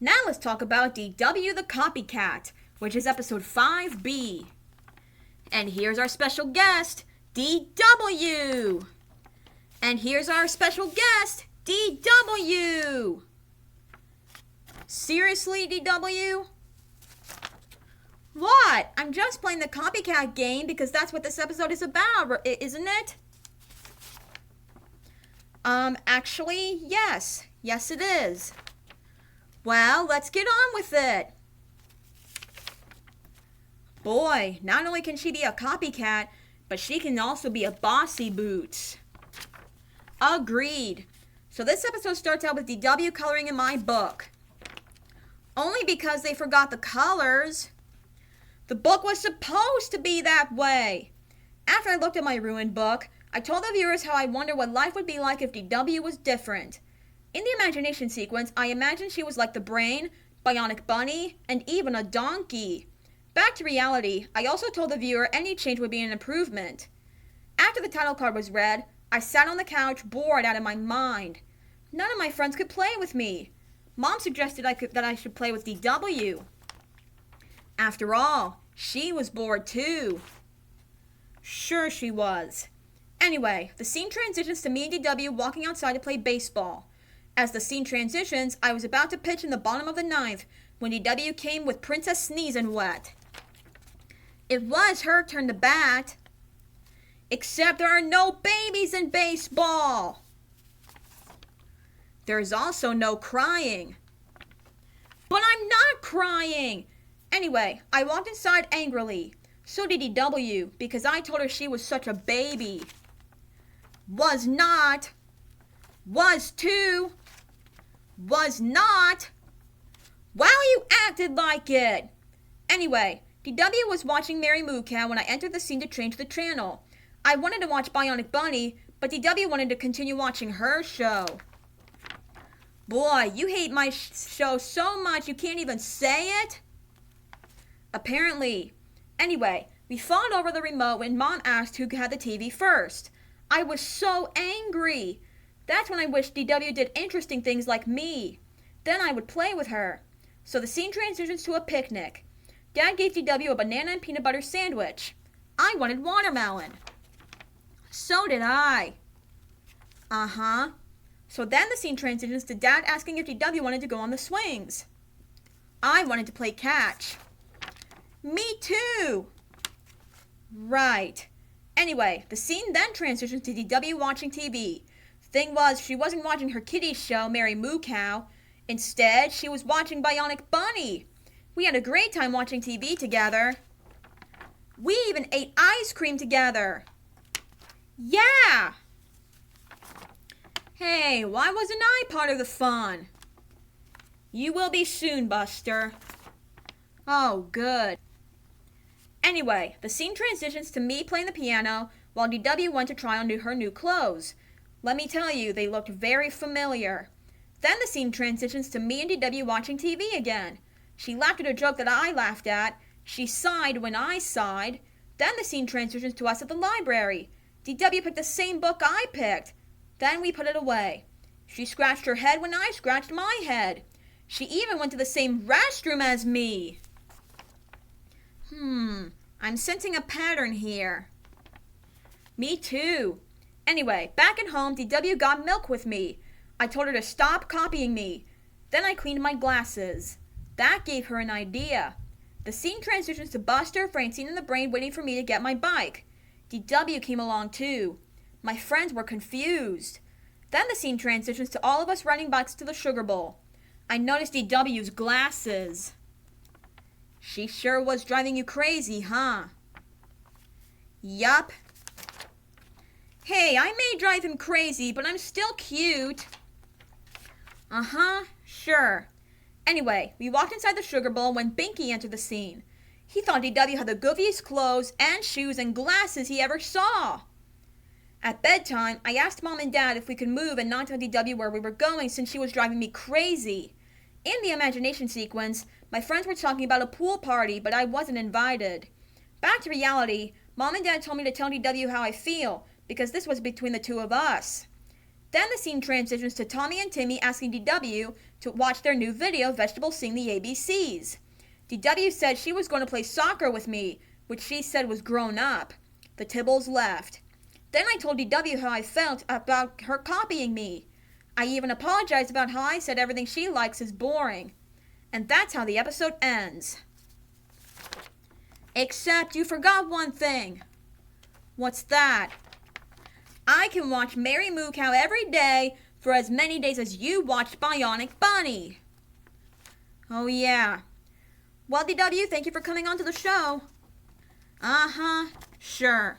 Now let's talk about DW the Copycat, which is episode 5B. And here's our special guest, DW. And here's our special guest, DW. Seriously, DW? What? I'm just playing the Copycat game because that's what this episode is about, isn't it? Actually, yes. Yes, it is. Well, let's get on with it. Boy, not only can she be a copycat, but she can also be a bossy boots. Agreed. So this episode starts out with DW coloring in my book. Only because they forgot the colors. The book was supposed to be that way. After I looked at my ruined book, I told the viewers how I wonder what life would be like if DW was different. In the imagination sequence, I imagined she was like the brain, bionic bunny, and even a donkey. Back to reality, I also told the viewer any change would be an improvement. After the title card was read, I sat on the couch bored out of my mind. None of my friends could play with me. Mom suggested that I should play with DW. After all, she was bored too. Sure she was. Anyway, the scene transitions to me and DW walking outside to play baseball. As the scene transitions, I was about to pitch in the bottom of the ninth when DW came with Princess Sneezin' wet. It was her turn to bat. Except there are no babies in baseball. There's also no crying. But I'm not crying. Anyway, I walked inside angrily. So did DW, because I told her she was such a baby. Was not. Was too. Was not. Well, you acted like it. Anyway, DW was watching Mary Moo Cow when I entered the scene to change the channel. I wanted to watch Bionic Bunny, but DW wanted to continue watching her show. Boy, you hate my show so much you can't even say it? Apparently. Anyway, we fought over the remote when Mom asked who had the TV first. I was so angry. That's when I wished DW did interesting things like me. Then I would play with her. So the scene transitions to a picnic. Dad gave DW a banana and peanut butter sandwich. I wanted watermelon. So did I. Uh-huh. So then the scene transitions to Dad asking if DW wanted to go on the swings. I wanted to play catch. Me too. Right. Anyway, the scene then transitions to DW watching TV. Thing was, she wasn't watching her kiddie's show, Mary Moo Cow. Instead, she was watching Bionic Bunny. We had a great time watching TV together. We even ate ice cream together. Yeah! Hey, why wasn't I part of the fun? You will be soon, Buster. Oh, good. Anyway, the scene transitions to me playing the piano while DW went to try on her new clothes. Let me tell you, they looked very familiar. Then the scene transitions to me and DW watching TV again. She laughed at a joke that I laughed at. She sighed when I sighed. Then the scene transitions to us at the library. DW picked the same book I picked. Then we put it away. She scratched her head when I scratched my head. She even went to the same restroom as me. I'm sensing a pattern here. Me too. Anyway, back at home, DW got milk with me. I told her to stop copying me. Then I cleaned my glasses. That gave her an idea. The scene transitions to Buster, Francine, and the Brain waiting for me to get my bike. DW came along too. My friends were confused. Then the scene transitions to all of us riding bikes to the Sugar Bowl. I noticed DW's glasses. She sure was driving you crazy, huh? Yup. Hey, I may drive him crazy, but I'm still cute. Uh-huh, sure. Anyway, we walked inside the Sugar Bowl when Binky entered the scene. He thought DW had the goofiest clothes and shoes and glasses he ever saw. At bedtime, I asked Mom and Dad if we could move and not tell DW where we were going since she was driving me crazy. In the imagination sequence, my friends were talking about a pool party, but I wasn't invited. Back to reality, Mom and Dad told me to tell DW how I feel, because this was between the two of us. Then the scene transitions to Tommy and Timmy asking DW to watch their new video, Vegetables Sing the ABCs. DW said she was going to play soccer with me, which she said was grown up. The Tibbles left. Then I told DW how I felt about her copying me. I even apologized about how I said everything she likes is boring. And that's how the episode ends. Except you forgot one thing. What's that? I can watch Mary Moo Cow every day for as many days as you watched Bionic Bunny. Oh yeah. Well, DW, thank you for coming on to the show. Uh-huh, sure.